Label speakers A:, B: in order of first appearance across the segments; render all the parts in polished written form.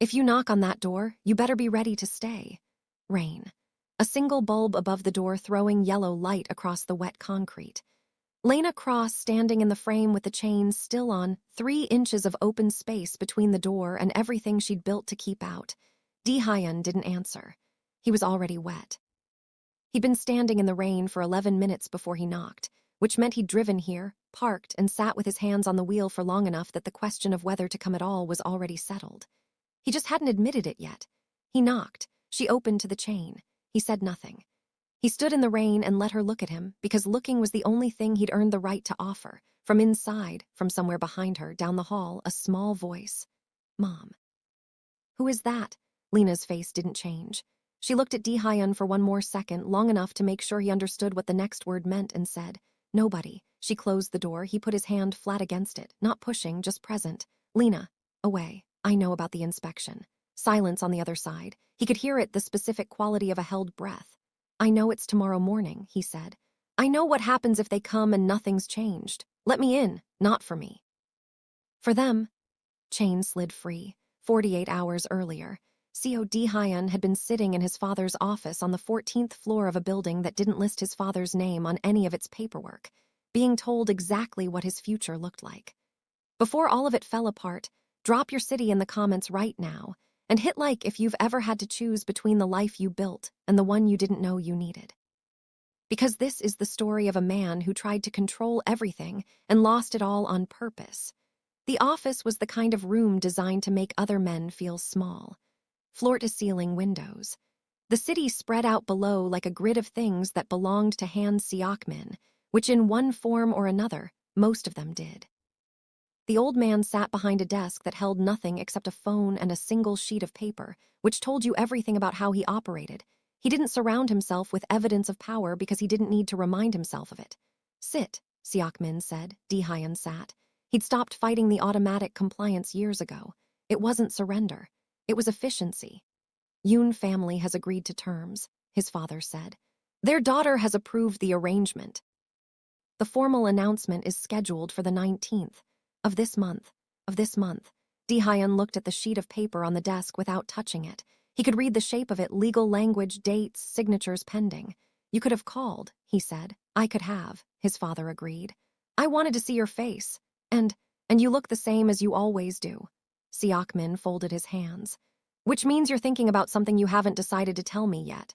A: If you knock on that door, you better be ready to stay. Rain. A single bulb above the door throwing yellow light across the wet concrete. Lena Cross standing in the frame with the chains still on, 3 inches of open space between the door and everything she'd built to keep out. Dae-Hyun didn't answer. He was already wet. He'd been standing in the rain for 11 minutes before he knocked, which meant he'd driven here, parked, and sat with his hands on the wheel for long enough that the question of whether to come at all was already settled. He just hadn't admitted it yet. He knocked. She opened to the chain. He said nothing. He stood in the rain and let her look at him, because looking was the only thing he'd earned the right to offer. From inside, from somewhere behind her, down the hall, a small voice. Mom. Who is that? Lena's face didn't change. She looked at Dae-Hyun for one more second, long enough to make sure he understood what the next word meant, and said, Nobody. She closed the door. He put his hand flat against it, not pushing, just present. Lena. Away. I know about the inspection. Silence on the other side. He could hear it, the specific quality of a held breath. I know it's tomorrow morning, he said. I know what happens if they come and nothing's changed. Let me in, not for me. For them. Chain slid free. 48 hours earlier, Co. Dae-Hyun had been sitting in his father's office on the 14th floor of a building that didn't list his father's name on any of its paperwork, being told exactly what his future looked like. Before all of it fell apart, drop your city in the comments right now, and hit like if you've ever had to choose between the life you built and the one you didn't know you needed. Because this is the story of a man who tried to control everything and lost it all on purpose. The office was the kind of room designed to make other men feel small. Floor-to-ceiling windows. The city spread out below like a grid of things that belonged to Han Seok-min, which in one form or another, most of them did. The old man sat behind a desk that held nothing except a phone and a single sheet of paper, which told you everything about how he operated. He didn't surround himself with evidence of power because he didn't need to remind himself of it. Sit, Seok-min said. Dae-Hyun sat. He'd stopped fighting the automatic compliance years ago. It wasn't surrender. It was efficiency. Yoon family has agreed to terms, his father said. Their daughter has approved the arrangement. The formal announcement is scheduled for the 19th. Of this month. Dae-Hyun looked at the sheet of paper on the desk without touching it. He could read the shape of it, legal language, dates, signatures pending. You could have called, he said. I could have, his father agreed. I wanted to see your face. And you look the same as you always do. Seok-min folded his hands. Which means you're thinking about something you haven't decided to tell me yet.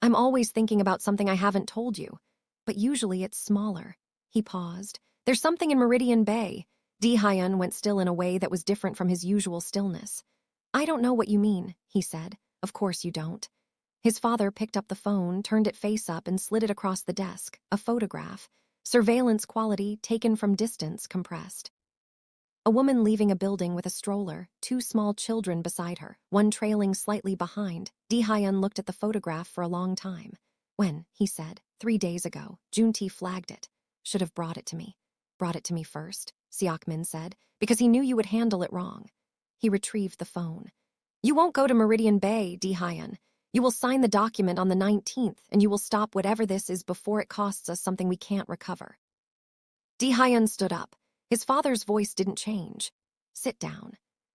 A: I'm always thinking about something I haven't told you. But usually it's smaller. He paused. There's something in Meridian Bay. Dae-Hyun went still in a way that was different from his usual stillness. I don't know what you mean, he said. Of course you don't. His father picked up the phone, turned it face up, and slid it across the desk. A photograph. Surveillance quality, taken from distance, compressed. A woman leaving a building with a stroller, 2 small children beside her, one trailing slightly behind. Dae-Hyun looked at the photograph for a long time. When, he said, 3 days ago, Junti flagged it. Should have brought it to me. Brought it to me first, Seok-min said, because he knew you would handle it wrong. He retrieved the phone. You won't go to Meridian Bay, Dae-Hyun. You will sign the document on the 19th, and you will stop whatever this is before it costs us something we can't recover. Dae-Hyun stood up. His father's voice didn't change. Sit down.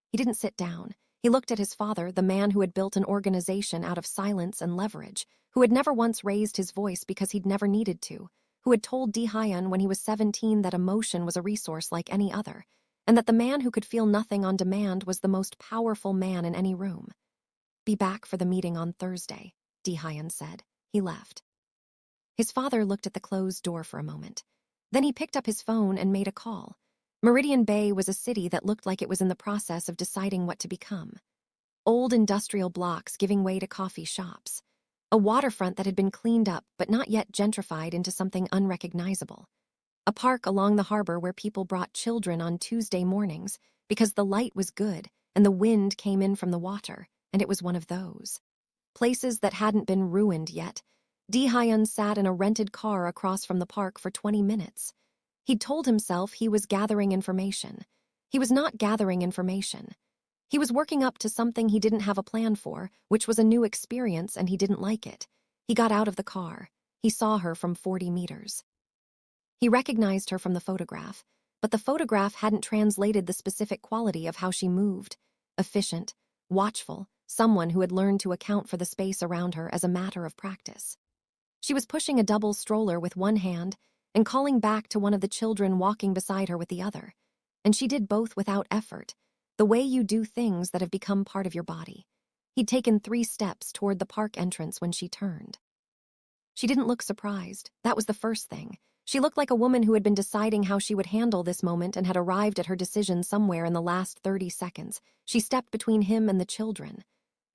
A: He didn't sit down. He looked at his father, the man who had built an organization out of silence and leverage, who had never once raised his voice because he'd never needed to, who had told Dae-Hyun when he was 17 that emotion was a resource like any other, and that the man who could feel nothing on demand was the most powerful man in any room. Be back for the meeting on Thursday, Dae-Hyun said. He left. His father looked at the closed door for a moment. Then he picked up his phone and made a call. Meridian Bay was a city that looked like it was in the process of deciding what to become. Old industrial blocks giving way to coffee shops. A waterfront that had been cleaned up but not yet gentrified into something unrecognizable. A park along the harbor where people brought children on Tuesday mornings because the light was good and the wind came in from the water, and it was one of those. Places that hadn't been ruined yet. Dae-Hyun sat in a rented car across from the park for 20 minutes. He'd told himself he was gathering information. He was not gathering information. He was working up to something he didn't have a plan for, which was a new experience, and he didn't like it. He got out of the car. He saw her from 40 meters. He recognized her from the photograph, but the photograph hadn't translated the specific quality of how she moved. Efficient, watchful, someone who had learned to account for the space around her as a matter of practice. She was pushing a double stroller with one hand and calling back to one of the children walking beside her with the other. And she did both without effort, the way you do things that have become part of your body. He'd taken 3 steps toward the park entrance when she turned. She didn't look surprised. That was the first thing. She looked like a woman who had been deciding how she would handle this moment and had arrived at her decision somewhere in the last 30 seconds. She stepped between him and the children.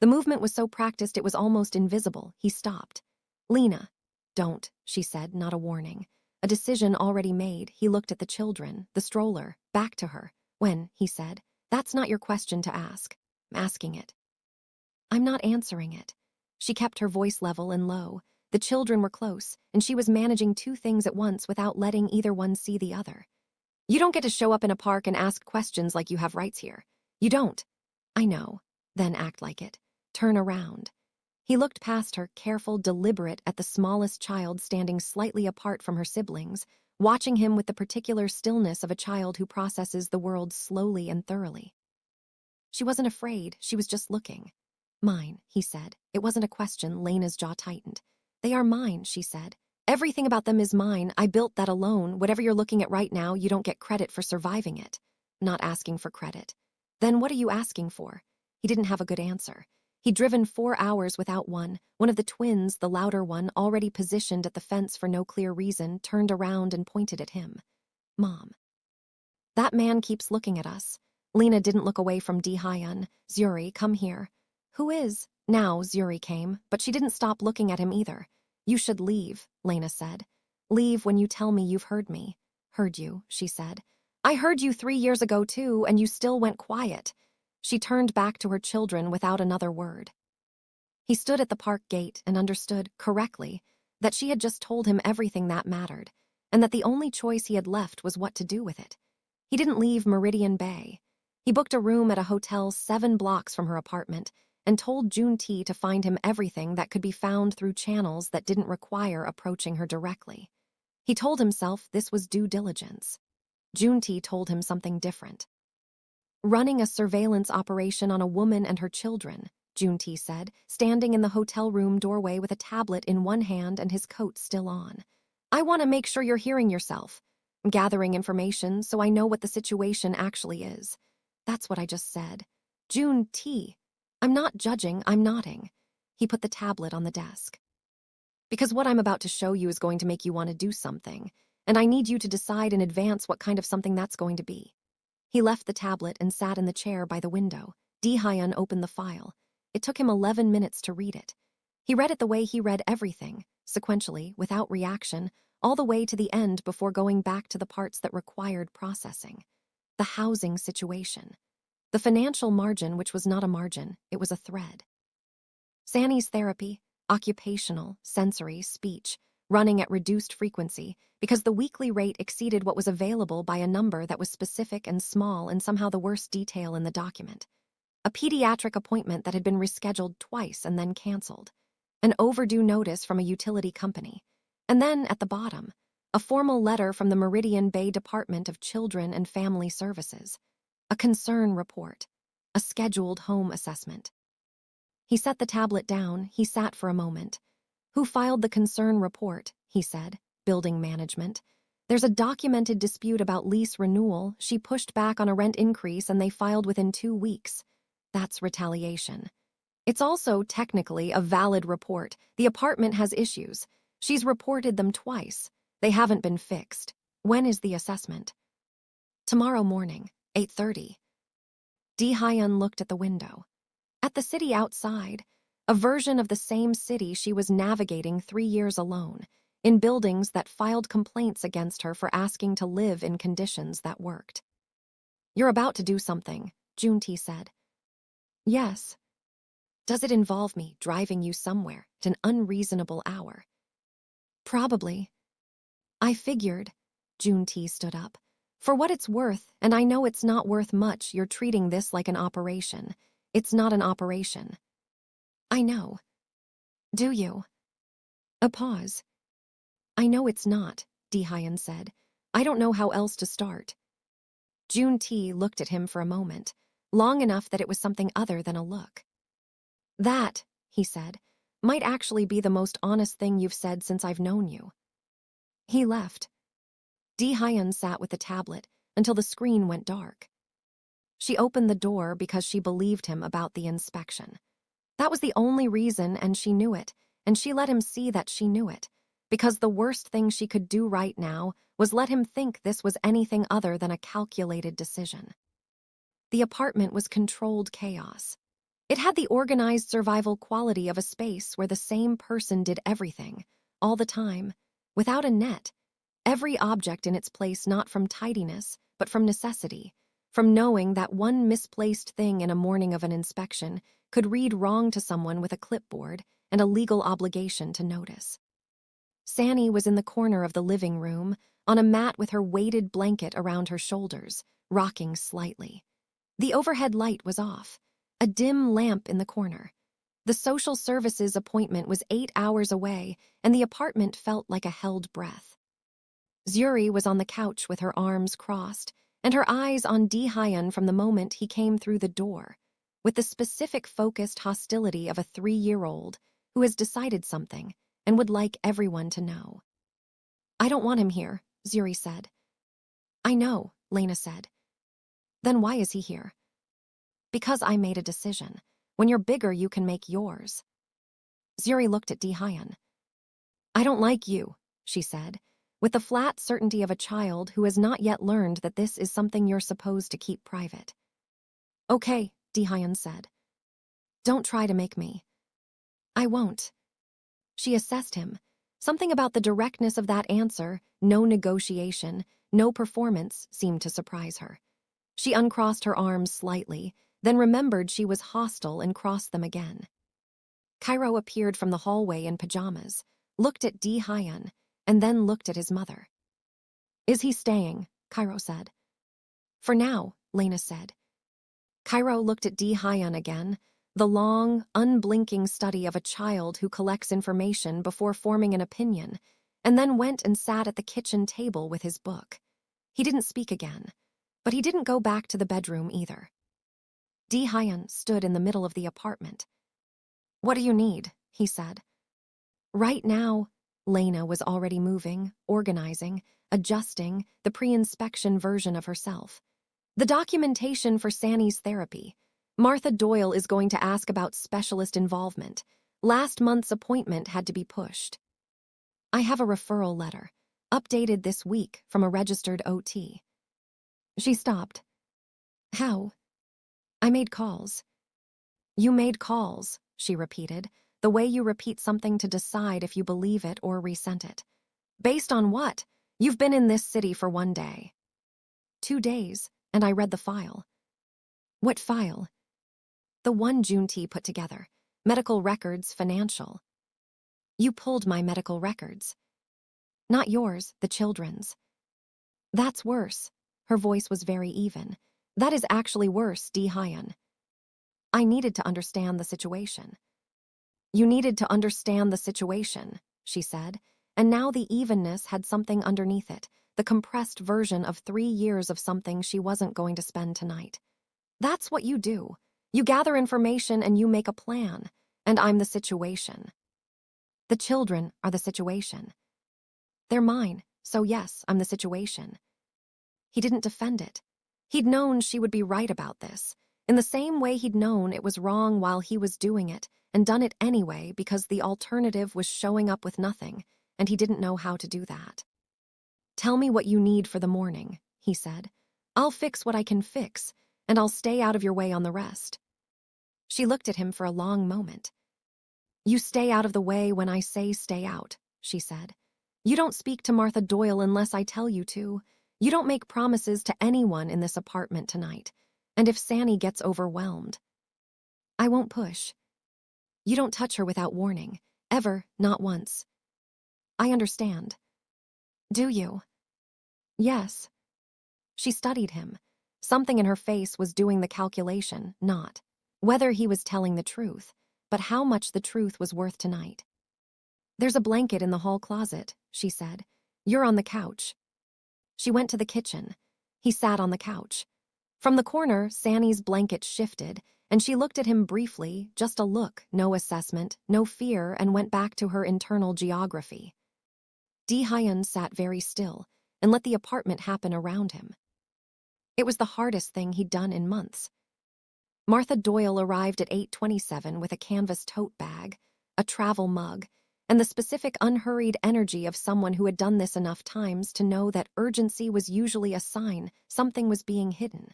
A: The movement was so practiced it was almost invisible. He stopped. "Lena." "Don't," she said, not a warning. A decision already made. He looked at the children, the stroller, back to her. "When?" he said. "That's not your question to ask. I'm asking it." "I'm not answering it." She kept her voice level and low. The children were close, and she was managing 2 things at once without letting either one see the other. "You don't get to show up in a park and ask questions like you have rights here. You don't." "I know." "Then act like it. Turn around." He looked past her, careful, deliberate, at the smallest child standing slightly apart from her siblings, watching him with the particular stillness of a child who processes the world slowly and thoroughly. She wasn't afraid, she was just looking. "Mine," he said. It wasn't a question. Lena's jaw tightened. "They are mine," she said. "Everything about them is mine. I built that alone. Whatever you're looking at right now, you don't get credit for surviving it." "Not asking for credit." "Then what are you asking for?" He didn't have a good answer. He'd driven 4 hours without one of the twins, the louder one, already positioned at the fence for no clear reason, turned around and pointed at him. "Mom." "That man keeps looking at us." Lena didn't look away from Dae-Hyun. "Zuri, come here." "Who is?" Now Zuri came, but she didn't stop looking at him either. "You should leave," Lena said. "Leave when you tell me you've heard me." "Heard you," she said. "I heard you 3 years ago too, and you still went quiet." She turned back to her children without another word. He stood at the park gate and understood, correctly, that she had just told him everything that mattered, and that the only choice he had left was what to do with it. He didn't leave Meridian Bay. He booked a room at a hotel 7 blocks from her apartment and told Jun-T to find him everything that could be found through channels that didn't require approaching her directly. He told himself this was due diligence. Jun-T told him something different. "Running a surveillance operation on a woman and her children," Jun-T said, standing in the hotel room doorway with a tablet in one hand and his coat still on. "I want to make sure you're hearing yourself. I'm gathering information so I know what the situation actually is." "That's what I just said." "Jun-T. I'm not judging, I'm nodding." He put the tablet on the desk. "Because what I'm about to show you is going to make you want to do something, and I need you to decide in advance what kind of something that's going to be." He left the tablet and sat in the chair by the window. Dae-Hyun opened the file. It took him 11 minutes to read it. He read it the way he read everything, sequentially, without reaction, all the way to the end before going back to the parts that required processing. The housing situation. The financial margin, which was not a margin, it was a thread. Sanny's therapy, occupational, sensory, speech, running at reduced frequency, because the weekly rate exceeded what was available by a number that was specific and small and somehow the worst detail in the document. A pediatric appointment that had been rescheduled twice and then canceled. An overdue notice from a utility company. And then, at the bottom, a formal letter from the Meridian Bay Department of Children and Family Services. A concern report. A scheduled home assessment. He set the tablet down. He sat for a moment. "Who filed the concern report?" he said. "Building management." "There's a documented dispute about lease renewal. She pushed back on a rent increase and they filed within 2 weeks. That's retaliation." "It's also technically a valid report. The apartment has issues. She's reported them twice. They haven't been fixed." "When is the assessment?" "Tomorrow morning, 8:30. Dae-Hyun looked at the window. At the city outside, a version of the same city she was navigating 3 years alone, in buildings that filed complaints against her for asking to live in conditions that worked. "You're about to do something," Jun-T said. "Yes." "Does it involve me driving you somewhere at an unreasonable hour?" "Probably." "I figured." Jun-T stood up. "For what it's worth, and I know it's not worth much, you're treating this like an operation. It's not an operation." "I know." "Do you?" A pause. "I know it's not," Dae-Hyun said. "I don't know how else to start." Jun-T looked at him for a moment. long enough that it was something other than a look. "That," he said, "might actually be the most honest thing you've said since I've known you." He left. Dae-Hyun sat with the tablet until the screen went dark. She opened the door because she believed him about the inspection. That was the only reason, and she knew it, and she let him see that she knew it, because the worst thing she could do right now was let him think this was anything other than a calculated decision. The apartment was controlled chaos. It had the organized survival quality of a space where the same person did everything, all the time, without a net, every object in its place, not from tidiness, but from necessity, from knowing that one misplaced thing in a morning of an inspection could read wrong to someone with a clipboard and a legal obligation to notice. Sanny was in the corner of the living room, on a mat with her weighted blanket around her shoulders, rocking slightly. The overhead light was off, a dim lamp in the corner. The social services appointment was 8 hours away, and the apartment felt like a held breath. Zuri was on the couch with her arms crossed, and her eyes on Dae-Hyun from the moment he came through the door, with the specific focused hostility of a 3-year-old who has decided something and would like everyone to know. "I don't want him here," Zuri said. "I know," Lena said. "Then why is he here?" "Because I made a decision. When you're bigger, you can make yours." Zuri looked at Dae-Hyun. "I don't like you," she said, with the flat certainty of a child who has not yet learned that this is something you're supposed to keep private. "Okay," Dae-Hyun said. "Don't try to make me." "I won't." She assessed him. Something about the directness of that answer, no negotiation, no performance, seemed to surprise her. She uncrossed her arms slightly, then remembered she was hostile and crossed them again. Cairo appeared from the hallway in pajamas, looked at Dae-Hyun, and then looked at his mother. "Is he staying?" Cairo said. "For now," Lena said. Cairo looked at Dae-Hyun again, the long, unblinking study of a child who collects information before forming an opinion, and then went and sat at the kitchen table with his book. He didn't speak again, but he didn't go back to the bedroom either. Dae-Hyun stood in the middle of the apartment. "What do you need?" he said. Right now, Lena was already moving, organizing, adjusting the pre-inspection version of herself. The documentation for Sanny's therapy. Martha Doyle is going to ask about specialist involvement. Last month's appointment had to be pushed. "I have a referral letter, updated this week from a registered OT." She stopped. "How?" "I made calls." "You made calls," she repeated, the way you repeat something to decide if you believe it or resent it. "Based on what? You've been in this city for 1 day." 2 days, and I read the file." "What file?" "The one Junti put together. Medical records, financial." "You pulled my medical records." "Not yours, the children's." "That's worse." Her voice was very even. "That is actually worse, Dae-Hyun." "I needed to understand the situation." "You needed to understand the situation," she said, and now the evenness had something underneath it, the compressed version of 3 years of something she wasn't going to spend tonight. "That's what you do. You gather information and you make a plan, and I'm the situation." "The children are the situation." "They're mine, so yes, I'm the situation." He didn't defend it. He'd known she would be right about this, in the same way he'd known it was wrong while he was doing it, and done it anyway because the alternative was showing up with nothing, and he didn't know how to do that. "Tell me what you need for the morning," he said. "I'll fix what I can fix, and I'll stay out of your way on the rest." She looked at him for a long moment. "You stay out of the way when I say stay out," she said. "You don't speak to Martha Doyle unless I tell you to. You don't make promises to anyone in this apartment tonight. And if Sanny gets overwhelmed..." "I won't push." "You don't touch her without warning. Ever, not once." "I understand." "Do you?" "Yes." She studied him. Something in her face was doing the calculation, not whether he was telling the truth, but how much the truth was worth tonight. "There's a blanket in the hall closet," she said. "You're on the couch." She went to the kitchen. He sat on the couch. From the corner, Sanny's blanket shifted, and she looked at him briefly, just a look, no assessment, no fear, and went back to her internal geography. Dae-Hyun sat very still and let the apartment happen around him. It was the hardest thing he'd done in months. Martha Doyle arrived at 8:27 with a canvas tote bag, a travel mug, and the specific unhurried energy of someone who had done this enough times to know that urgency was usually a sign something was being hidden.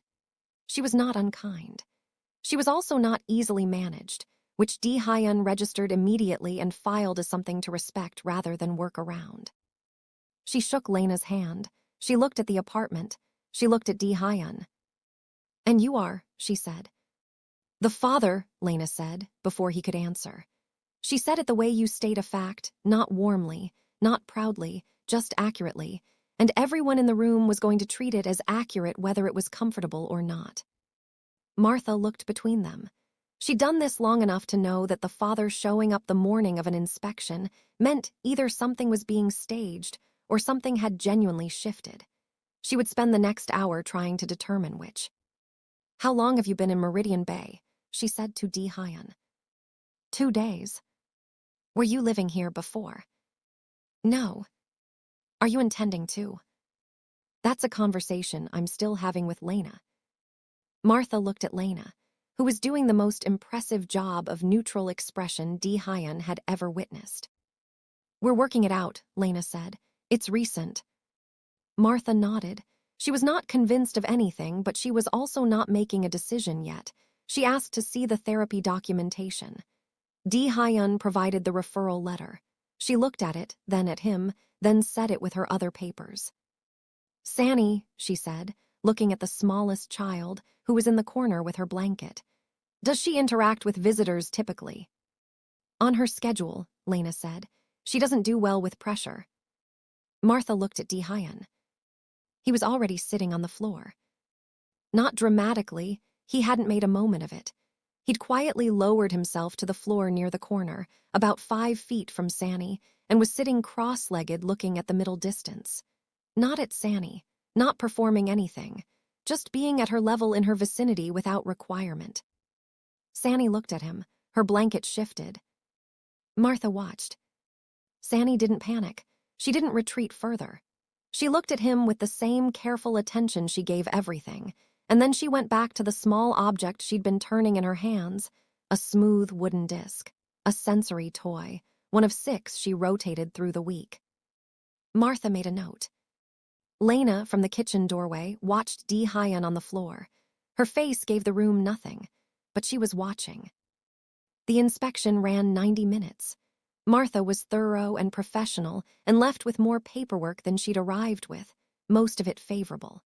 A: She was not unkind. She was also not easily managed, which Dae-Hyun registered immediately and filed as something to respect rather than work around. She shook Lena's hand. She looked at the apartment. She looked at Dae-Hyun. "And you are," she said. "The father," Lena said, before he could answer. She said it the way you state a fact, not warmly, not proudly, just accurately, and everyone in the room was going to treat it as accurate whether it was comfortable or not. Martha looked between them. She'd done this long enough to know that the father showing up the morning of an inspection meant either something was being staged or something had genuinely shifted. She would spend the next hour trying to determine which. "How long have you been in Meridian Bay?" she said to Dae-Hyun. 2 days. "Were you living here before?" "No." "Are you intending to?" "That's a conversation I'm still having with Lena." Martha looked at Lena, who was doing the most impressive job of neutral expression Dae-Hyun had ever witnessed. "We're working it out," Lena said. "It's recent." Martha nodded. She was not convinced of anything, but she was also not making a decision yet. She asked to see the therapy documentation. Dae-Hyun provided the referral letter. She looked at it, then at him, then set it with her other papers. "Sanny," she said, looking at the smallest child, who was in the corner with her blanket. "Does she interact with visitors typically?" "On her schedule," Lena said. "She doesn't do well with pressure." Martha looked at Dae-Hyun. He was already sitting on the floor. Not dramatically, he hadn't made a moment of it. He'd quietly lowered himself to the floor near the corner, about 5 feet from Sanny, and was sitting cross-legged looking at the middle distance. Not at Sanny, not performing anything, just being at her level in her vicinity without requirement. Sanny looked at him, her blanket shifted. Martha watched. Sanny didn't panic. She didn't retreat further. She looked at him with the same careful attention she gave everything, and then she went back to the small object she'd been turning in her hands, a smooth wooden disc, a sensory toy, one of 6 she rotated through the week. Martha made a note. Lena, from the kitchen doorway, watched Dae-Hyun on the floor. Her face gave the room nothing, but she was watching. The inspection ran 90 minutes. Martha was thorough and professional and left with more paperwork than she'd arrived with, most of it favorable.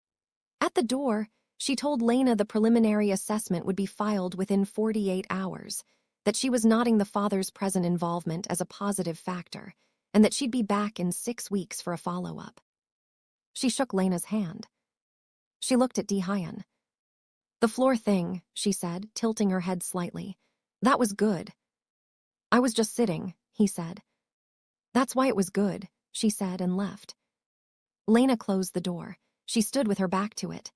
A: At the door, she told Lena the preliminary assessment would be filed within 48 hours, that she was noting the father's present involvement as a positive factor, and that she'd be back in 6 weeks for a follow-up. She shook Lena's hand. She looked at Dae-Hyun. "The floor thing," she said, tilting her head slightly. "That was good." "I was just sitting," he said. "That's why it was good," she said and left. Lena closed the door. She stood with her back to it.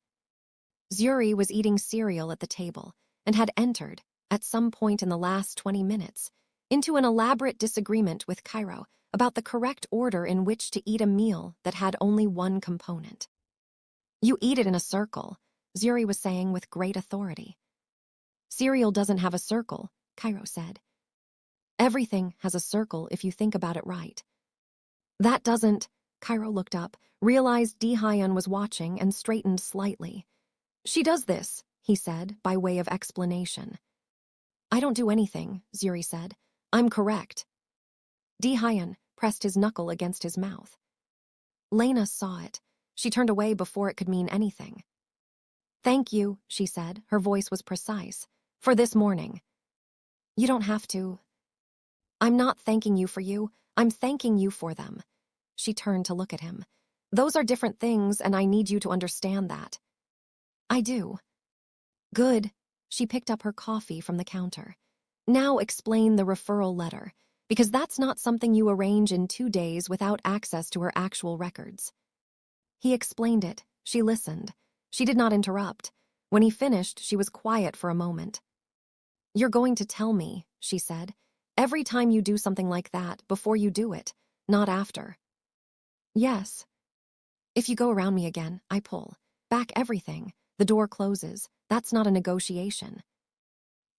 A: Zuri was eating cereal at the table and had entered, at some point in the last 20 minutes, into an elaborate disagreement with Cairo about the correct order in which to eat a meal that had only one component. "You eat it in a circle," Zuri was saying with great authority. "Cereal doesn't have a circle," Cairo said. "Everything has a circle if you think about it right." "That doesn't," Cairo looked up, realized Dae-Hyun was watching, and straightened slightly. "She does this," he said, by way of explanation. "I don't do anything," Zuri said. "I'm correct." Dae-Hyun pressed his knuckle against his mouth. Lena saw it. She turned away before it could mean anything. "Thank you," she said, her voice was precise, "for this morning." "You don't have to." "I'm not thanking you for you, I'm thanking you for them." She turned to look at him. "Those are different things, and I need you to understand that." "I do." "Good." She picked up her coffee from the counter. "Now explain the referral letter, because that's not something you arrange in 2 days without access to her actual records." He explained it. She listened. She did not interrupt. When he finished, she was quiet for a moment. "You're going to tell me," she said. "Every time you do something like that, before you do it, not after." "Yes. If you go around me again, I pull back everything. The door closes. That's not a negotiation."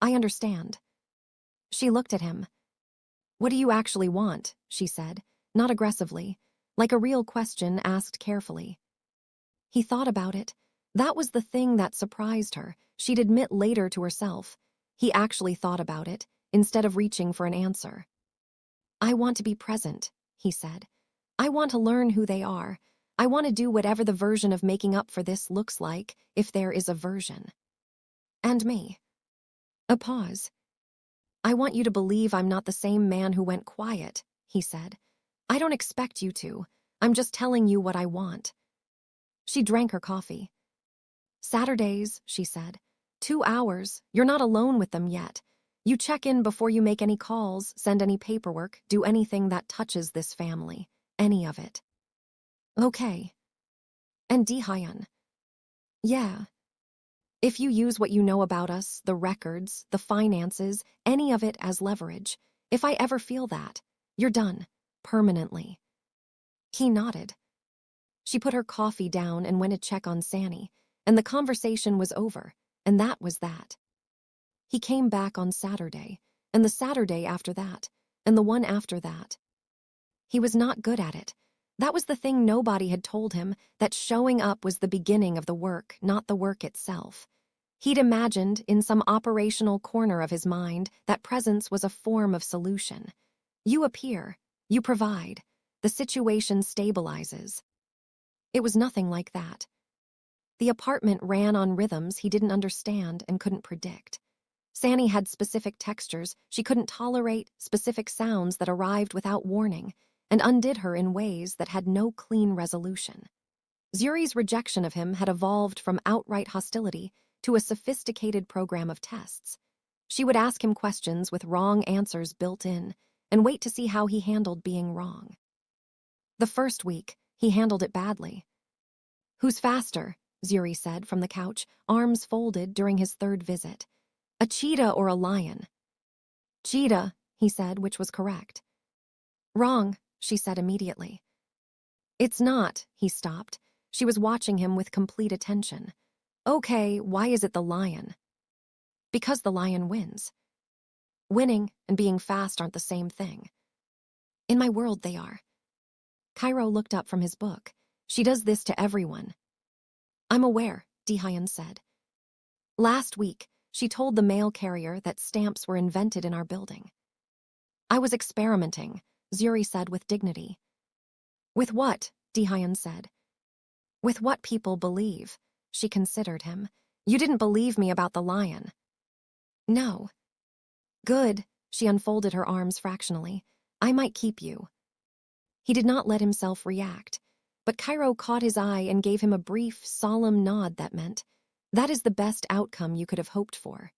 A: "I understand." She looked at him. "What do you actually want?" she said, not aggressively, like a real question asked carefully. He thought about it. That was the thing that surprised her. She'd admit later to herself. He actually thought about it, instead of reaching for an answer. "I want to be present," he said. "I want to learn who they are. I want to do whatever the version of making up for this looks like, if there is a version." "And me." A pause. "I want you to believe I'm not the same man who went quiet," he said. "I don't expect you to. I'm just telling you what I want." She drank her coffee. "Saturdays," she said. 2 hours. You're not alone with them yet. You check in before you make any calls, send any paperwork, do anything that touches this family. Any of it." "Okay." "And Dae-Hyun." "Yeah. If you use what you know about us, the records, the finances, any of it as leverage, if I ever feel that, you're done. Permanently." He nodded. She put her coffee down and went to check on Sanny, and the conversation was over, and that was that. He came back on Saturday, and the Saturday after that, and the one after that. He was not good at it. That was the thing nobody had told him, that showing up was the beginning of the work, not the work itself. He'd imagined, in some operational corner of his mind, that presence was a form of solution. You appear, you provide, the situation stabilizes. It was nothing like that. The apartment ran on rhythms he didn't understand and couldn't predict. Sanny had specific textures she couldn't tolerate, specific sounds that arrived without warning, and undid her in ways that had no clean resolution. Zuri's rejection of him had evolved from outright hostility to a sophisticated program of tests. She would ask him questions with wrong answers built in, and wait to see how he handled being wrong. The first week, he handled it badly. "Who's faster?" Zuri said from the couch, arms folded during his third visit. "A cheetah or a lion?" "Cheetah," he said, which was correct. "Wrong," she said immediately. "It's not," he stopped. She was watching him with complete attention. "Okay, why is it the lion?" "Because the lion wins." "Winning and being fast aren't the same thing." "In my world, they are." Cairo looked up from his book. "She does this to everyone." "I'm aware," Dae-Hyun said. "Last week, she told the mail carrier that stamps were invented in our building." "I was experimenting," Zuri said with dignity. "With what?" Dae-Hyun said. "With what people believe." She considered him. "You didn't believe me about the lion." "No." "Good." She unfolded her arms fractionally. "I might keep you." He did not let himself react, but Cairo caught his eye and gave him a brief, solemn nod that meant, "That is the best outcome you could have hoped for."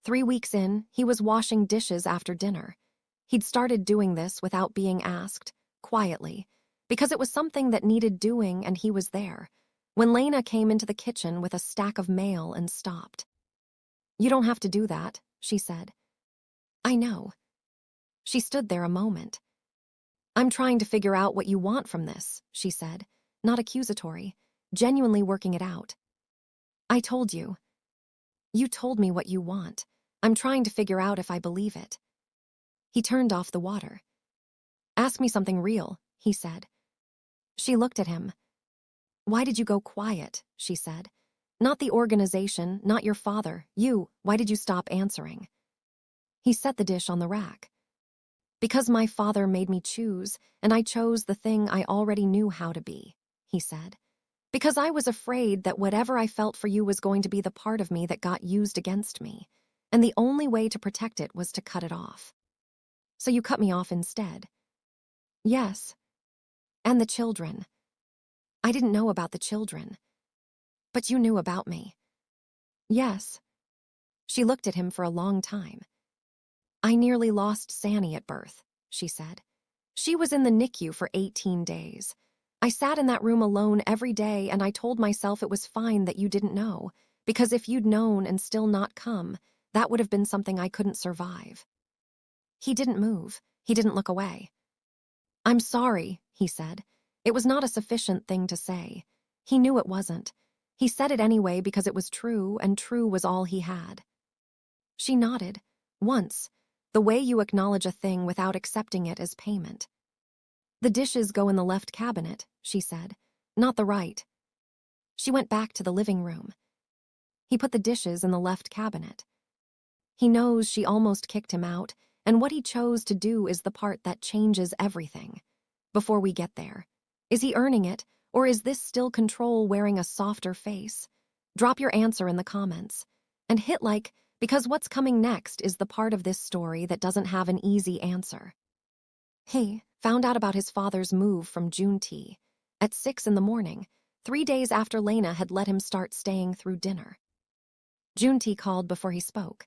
A: 3 weeks in, he was washing dishes after dinner. He'd started doing this without being asked, quietly, because it was something that needed doing and he was there, when Lena came into the kitchen with a stack of mail and stopped. "You don't have to do that," she said. "I know." She stood there a moment. "I'm trying to figure out what you want from this," she said, not accusatory, genuinely working it out. "I told you." "You told me what you want. I'm trying to figure out if I believe it." He turned off the water. "Ask me something real," he said. She looked at him. "Why did you go quiet?" she said. "Not the organization, not your father. You, why did you stop answering?" He set the dish on the rack. "Because my father made me choose, and I chose the thing I already knew how to be," he said. "Because I was afraid that whatever I felt for you was going to be the part of me that got used against me, and the only way to protect it was to cut it off." "So you cut me off instead?" "Yes." "And the children." "I didn't know about the children." "But you knew about me." "Yes." She looked at him for a long time. "I nearly lost Sanny at birth," she said. "She was in the NICU for 18 days. I sat in that room alone every day and I told myself it was fine that you didn't know, Because if you'd known and still not come, that would have been something I couldn't survive. He didn't move. He didn't look away. I'm sorry, he said. It was not a sufficient thing to say. He knew it wasn't. He said it anyway because it was true, and true was all he had. She nodded. Once. The way you acknowledge a thing without accepting it as payment. The dishes go in the left cabinet, she said. Not the right. She went back to the living room. He put the dishes in the left cabinet. He knows she almost kicked him out, and what he chose to do is the part that changes everything. Before we get there, is he earning it, or is this still control wearing a softer face? Drop your answer in the comments. And hit like, because what's coming next is the part of this story that doesn't have an easy answer. He found out about his father's move from Junti at 6 in the morning, 3 days after Lena had let him start staying through dinner. Junti called before he spoke.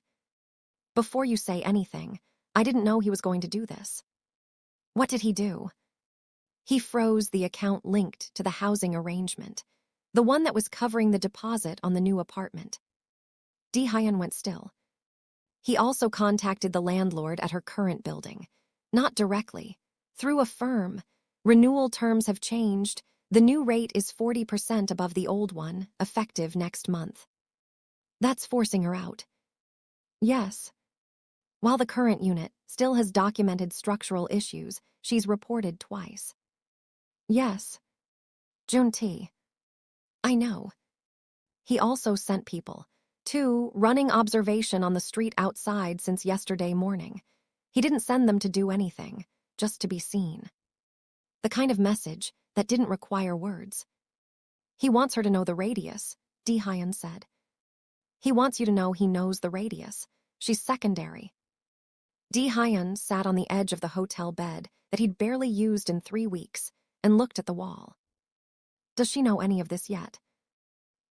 A: Before you say anything, I didn't know he was going to do this. What did he do? He froze the account linked to the housing arrangement, the one that was covering the deposit on the new apartment. Dae-Hyun went still. He also contacted the landlord at her current building. Not directly. Through a firm. Renewal terms have changed. The new rate is 40% above the old one, effective next month. That's forcing her out. Yes. While the current unit still has documented structural issues, she's reported twice. Yes. Junti. I know. He also sent people. 2, running observation on the street outside since yesterday morning. He didn't send them to do anything, just to be seen. The kind of message that didn't require words. He wants her to know the radius, Dae-Hyun said. He wants you to know he knows the radius. She's secondary. Dae-Hyun sat on the edge of the hotel bed that he'd barely used in 3 weeks and looked at the wall. Does she know any of this yet?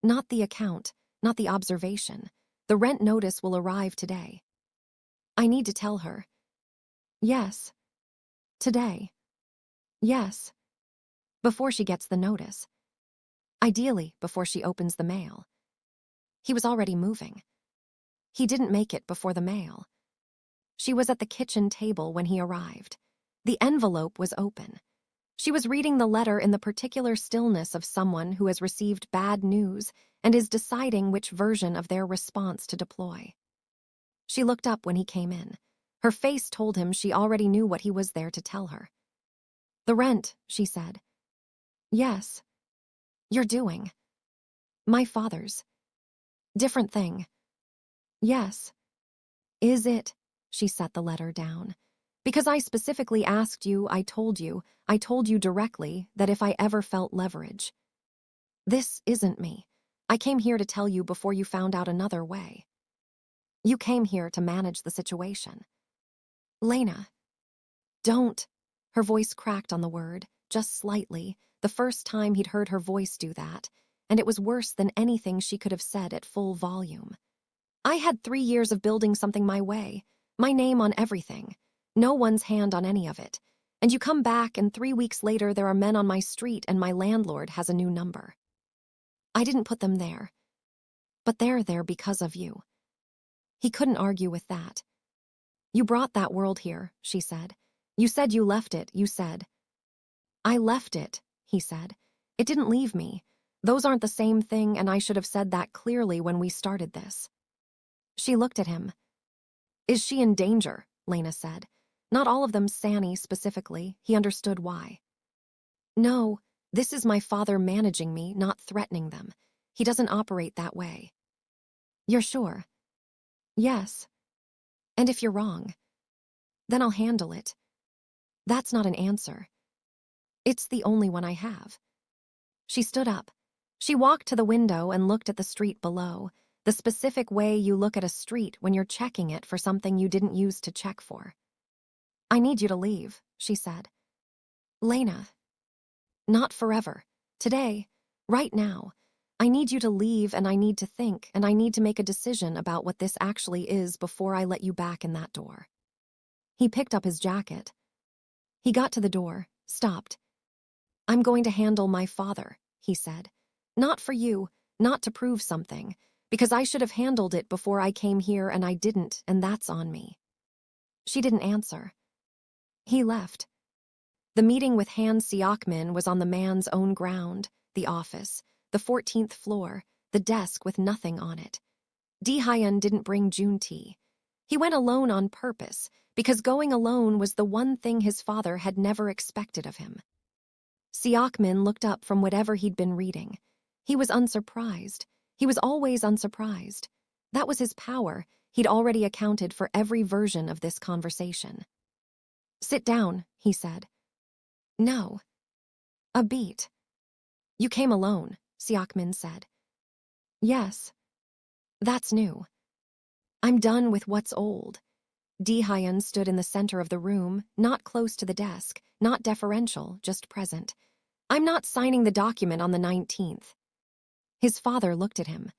A: Not the account, not the observation. The rent notice will arrive today. I need to tell her. Yes. Today. Yes. Before she gets the notice. Ideally, before she opens the mail. He was already moving. He didn't make it before the mail. She was at the kitchen table when he arrived. The envelope was open. She was reading the letter in the particular stillness of someone who has received bad news and is deciding which version of their response to deploy. She looked up when he came in. Her face told him she already knew what he was there to tell her. The rent, she said. Yes. You're doing. My father's. Different thing. Yes. Is it? She set the letter down. Because I specifically asked you, I told you directly that if I ever felt leverage. This isn't me. I came here to tell you before you found out another way. You came here to manage the situation. Lena. Don't. Her voice cracked on the word, just slightly, the first time he'd heard her voice do that, and it was worse than anything she could have said at full volume. I had 3 years of building something my way, my name on everything, no one's hand on any of it, and you come back and 3 weeks later there are men on my street and my landlord has a new number. I didn't put them there, but they're there because of you. He couldn't argue with that. You brought that world here, she said. You said you left it, you said. I left it, he said. It didn't leave me. Those aren't the same thing, and I should have said that clearly when we started this. She looked at him. Is she in danger? Lena said. Not all of them Sanny specifically. He understood why. No, this is my father managing me, not threatening them. He doesn't operate that way. You're sure? Yes. And if you're wrong, then I'll handle it. That's not an answer. It's the only one I have. She stood up. She walked to the window and looked at the street below, the specific way you look at a street when you're checking it for something you didn't use to check for. I need you to leave, she said. Lena. Not forever. Today. Right now. I need you to leave, and I need to think, and I need to make a decision about what this actually is before I let you back in that door. He picked up his jacket. He got to the door, stopped. I'm going to handle my father, he said. Not for you, not to prove something, Because I should have handled it before I came here and I didn't, and that's on me. She didn't answer. He left. The meeting with Han Seok-min was on the man's own ground, the office, the 14th floor, the desk with nothing on it. Dae-Hyun didn't bring Jun-Tae. He went alone on purpose, because going alone was the one thing his father had never expected of him. Seok-min looked up from whatever he'd been reading. He was unsurprised. He was always unsurprised. That was his power. He'd already accounted for every version of this conversation. "Sit down," he said. "No." "A beat." "You came alone," Seok-min said. "Yes." "That's new." "I'm done with what's old." Dae-Hyun stood in the center of the room, not close to the desk, not deferential, just present. "I'm not signing the document on the 19th. His father looked at him.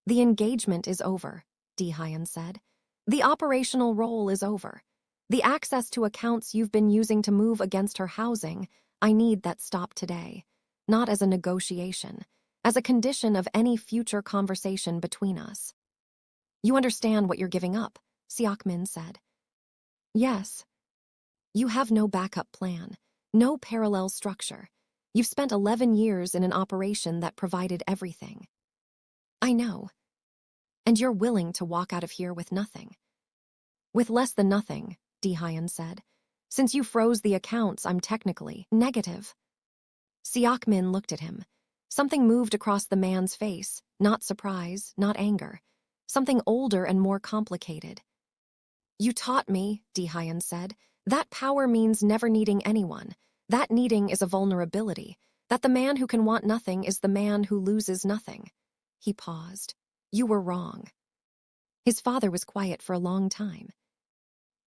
A: "The engagement is over," Dae-Hyun said. "The operational role is over. The access to accounts you've been using to move against her housing, I need that stopped today. Not as a negotiation, as a condition of any future conversation between us." "You understand what you're giving up," Seok-min said. "Yes." "You have no backup plan, no parallel structure. You've spent 11 years in an operation that provided everything." "I know." "And you're willing to walk out of here with nothing." "With less than nothing," Dae-Hyun said. "Since you froze the accounts, I'm technically negative." Seok-min looked at him. Something moved across the man's face, not surprise, not anger. Something older and more complicated. "You taught me," Dae-Hyun said, "that power means never needing anyone. That needing is a vulnerability. That the man who can want nothing is the man who loses nothing." He paused. "You were wrong." His father was quiet for a long time.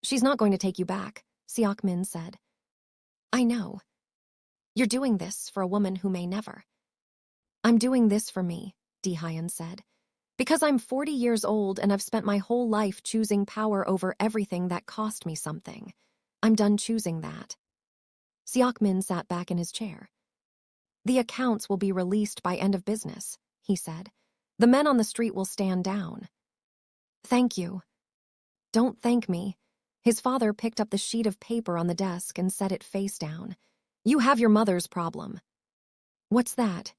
A: "She's not going to take you back," Seok-min said. "I know. You're doing this for a woman who may never." "I'm doing this for me," Dae-Hyun said. "Because I'm 40 years old and I've spent my whole life choosing power over everything that cost me something. I'm done choosing that." Seok-min sat back in his chair. "The accounts will be released by end of business," he said. "The men on the street will stand down." "Thank you." "Don't thank me." His father picked up the sheet of paper on the desk and set it face down. "You have your mother's problem." "What's that?"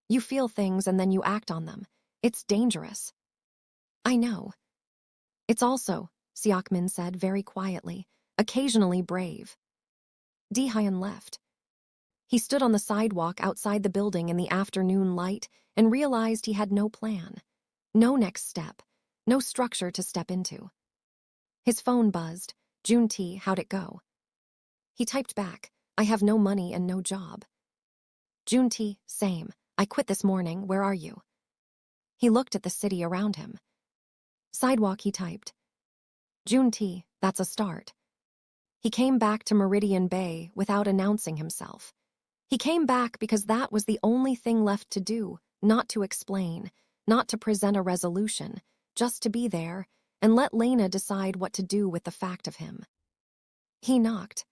A: "You feel things and then you act on them. It's dangerous." "I know." "It's also," Seok-min said very quietly, "occasionally brave." Dae-Hyun left. He stood on the sidewalk outside the building in the afternoon light and realized he had no plan. No next step. No structure to step into. His phone buzzed. "Jun-Tae, how'd it go?" He typed back, "I have no money and no job." "Jun-Tae, same. I quit this morning. Where are you?" He looked at the city around him. Sidewalk, he typed. "Jun-Tae, that's a start." He came back to Meridian Bay without announcing himself. He came back because that was the only thing left to do, not to explain, not to present a resolution, just to be there and let Lena decide what to do with the fact of him. He knocked.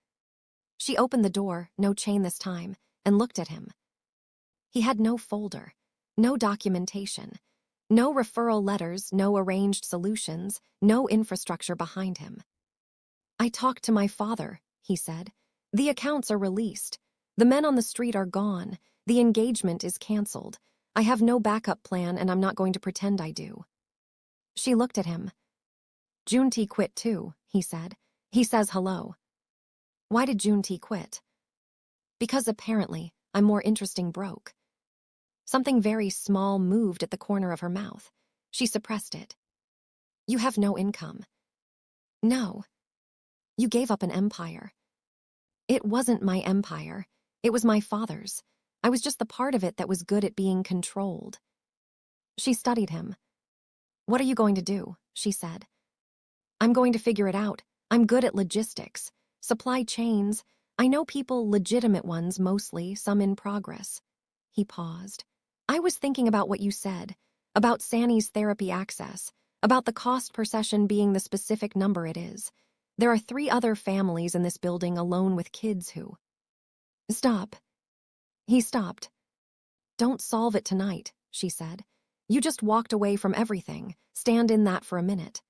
A: She opened the door, no chain this time, and looked at him. He had no folder, no documentation, no referral letters, no arranged solutions, no infrastructure behind him. "I talked to my father," he said. "The accounts are released. The men on the street are gone. The engagement is canceled. I have no backup plan and I'm not going to pretend I do." She looked at him. "Jun-Tae quit too," he said. "He says hello." "Why did Jun-Tae quit?" "Because apparently I'm more interesting broke." Something very small moved at the corner of her mouth. She suppressed it. "You have no income." "No." "You gave up an empire." "It wasn't my empire. It was my father's. I was just the part of it that was good at being controlled." She studied him. "What are you going to do?" she said. "I'm going to figure it out. I'm good at logistics. Supply chains. I know people, legitimate ones mostly, some in progress." He paused. "I was thinking about what you said, about Sanny's therapy access, about the cost per session being the specific number it is. There are 3 other families in this building alone with kids who—" "Stop." He stopped. "Don't solve it tonight," she said. You just walked away from everything. Stand in that for a minute.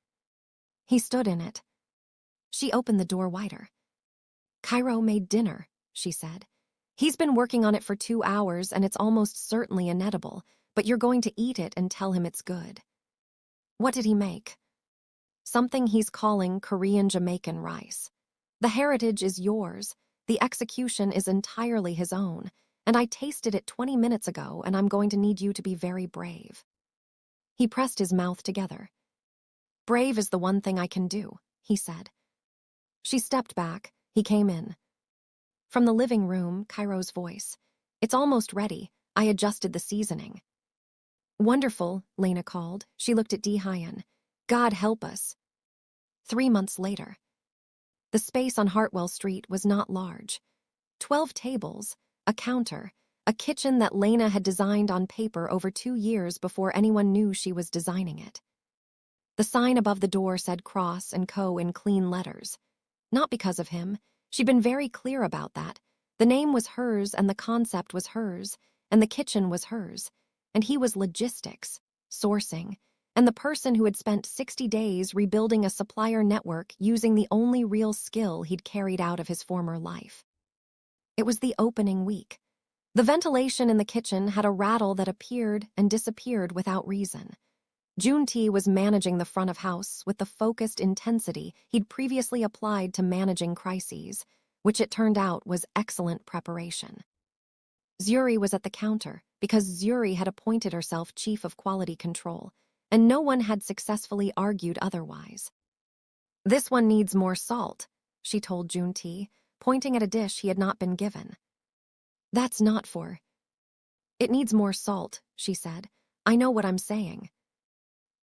A: He stood in it. She opened the door wider. Cairo made dinner, she said. He's been working on it for 2 hours and it's almost certainly inedible, but you're going to eat it and tell him it's good. What did he make? Something he's calling Korean Jamaican rice. The heritage is yours. The execution is entirely his own. And I tasted it 20 minutes ago, and I'm going to need you to be very brave. He pressed his mouth together. Brave is the one thing I can do, he said. She stepped back. He came in. From the living room, Cairo's voice. It's almost ready. I adjusted the seasoning. Wonderful, Lena called. She looked at Dae-Hyun. God help us. 3 months later. The space on Hartwell Street was not large. 12 tables, a counter, a kitchen that Lena had designed on paper over 2 years before anyone knew she was designing it. The sign above the door said Cross & Co. in clean letters. Not because of him. She'd been very clear about that. The name was hers and the concept was hers, and the kitchen was hers, and he was logistics, sourcing, and the person who had spent 60 days rebuilding a supplier network using the only real skill he'd carried out of his former life. It was the opening week. The ventilation in the kitchen had a rattle that appeared and disappeared without reason. Junti was managing the front of house with the focused intensity he'd previously applied to managing crises, which it turned out was excellent preparation. Zuri was at the counter because Zuri had appointed herself chief of quality control, and no one had successfully argued otherwise. This one needs more salt, she told Junti, pointing at a dish he had not been given. That's not for. It needs more salt, she said. I know what I'm saying.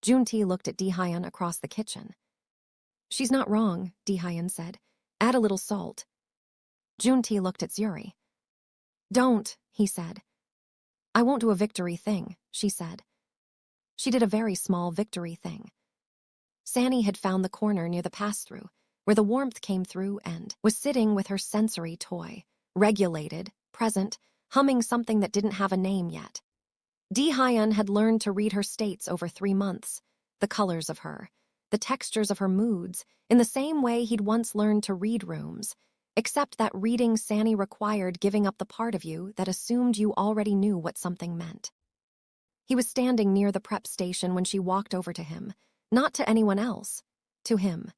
A: Junti looked at Dae-Hyun across the kitchen. She's not wrong, Dae-Hyun said. Add a little salt. Junti looked at Zuri. Don't, he said. I won't do a victory thing, she said. She did a very small victory thing. Sani had found the corner near the pass-through, where the warmth came through and was sitting with her sensory toy, regulated, present, humming something that didn't have a name yet. Dae-Hyun had learned to read her states over 3 months, the colors of her, the textures of her moods, in the same way he'd once learned to read rooms, except that reading Sani required giving up the part of you that assumed you already knew what something meant. He was standing near the prep station when she walked over to him, not to anyone else, to him.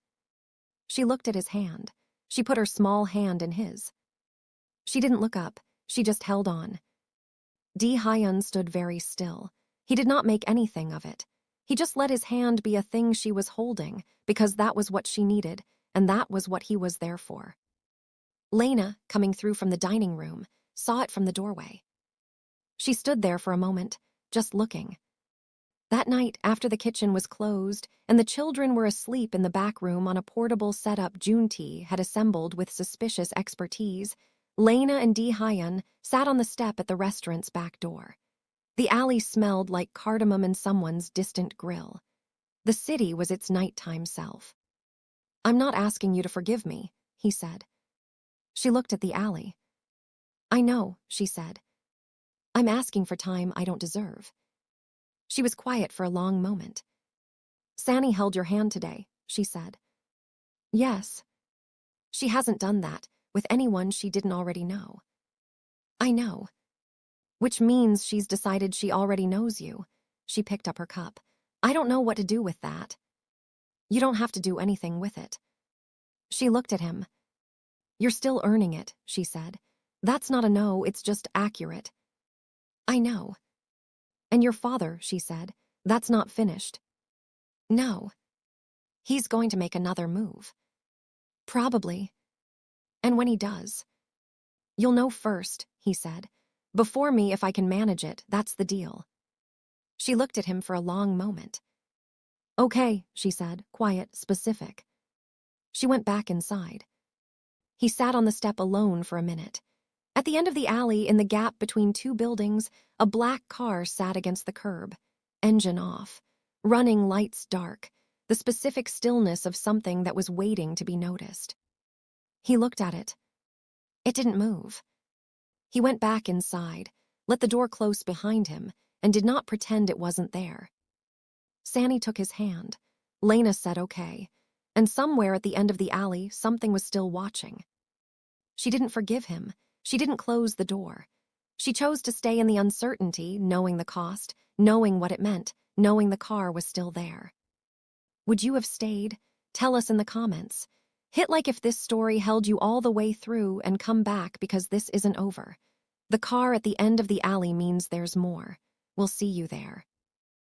A: She looked at his hand. She put her small hand in his. She didn't look up. She just held on. Dae-Hyun stood very still. He did not make anything of it. He just let his hand be a thing she was holding, because that was what she needed, and that was what he was there for. Lena, coming through from the dining room, saw it from the doorway. She stood there for a moment, just looking. That night, after the kitchen was closed and the children were asleep in the back room on a portable setup Junti had assembled with suspicious expertise, Lena and Dae-Hyun sat on the step at the restaurant's back door. The alley smelled like cardamom in someone's distant grill. The city was its nighttime self. I'm not asking you to forgive me, he said. She looked at the alley. I know, she said. I'm asking for time I don't deserve. She was quiet for a long moment. Sani held your hand today, she said. Yes. She hasn't done that with anyone she didn't already know. I know. Which means she's decided she already knows you. She picked up her cup. I don't know what to do with that. You don't have to do anything with it. She looked at him. You're still earning it, she said. That's not a no, it's just accurate. I know. And your father, she said, that's not finished. No. He's going to make another move. Probably. And when he does, you'll know first, he said. Before me, if I can manage it, that's the deal. She looked at him for a long moment. Okay, she said, quiet, specific. She went back inside. He sat on the step alone for a minute. At the end of the alley, in the gap between 2 buildings, a black car sat against the curb, engine off, running lights dark, the specific stillness of something that was waiting to be noticed. He looked at it. It didn't move. He went back inside, let the door close behind him, and did not pretend it wasn't there. Sanny took his hand. Lena said okay, and somewhere at the end of the alley, something was still watching. She didn't forgive him. She didn't close the door. She chose to stay in the uncertainty, knowing the cost, knowing what it meant, knowing the car was still there. Would you have stayed? Tell us in the comments. Hit like if this story held you all the way through, and come back because this isn't over. The car at the end of the alley means there's more. We'll see you there.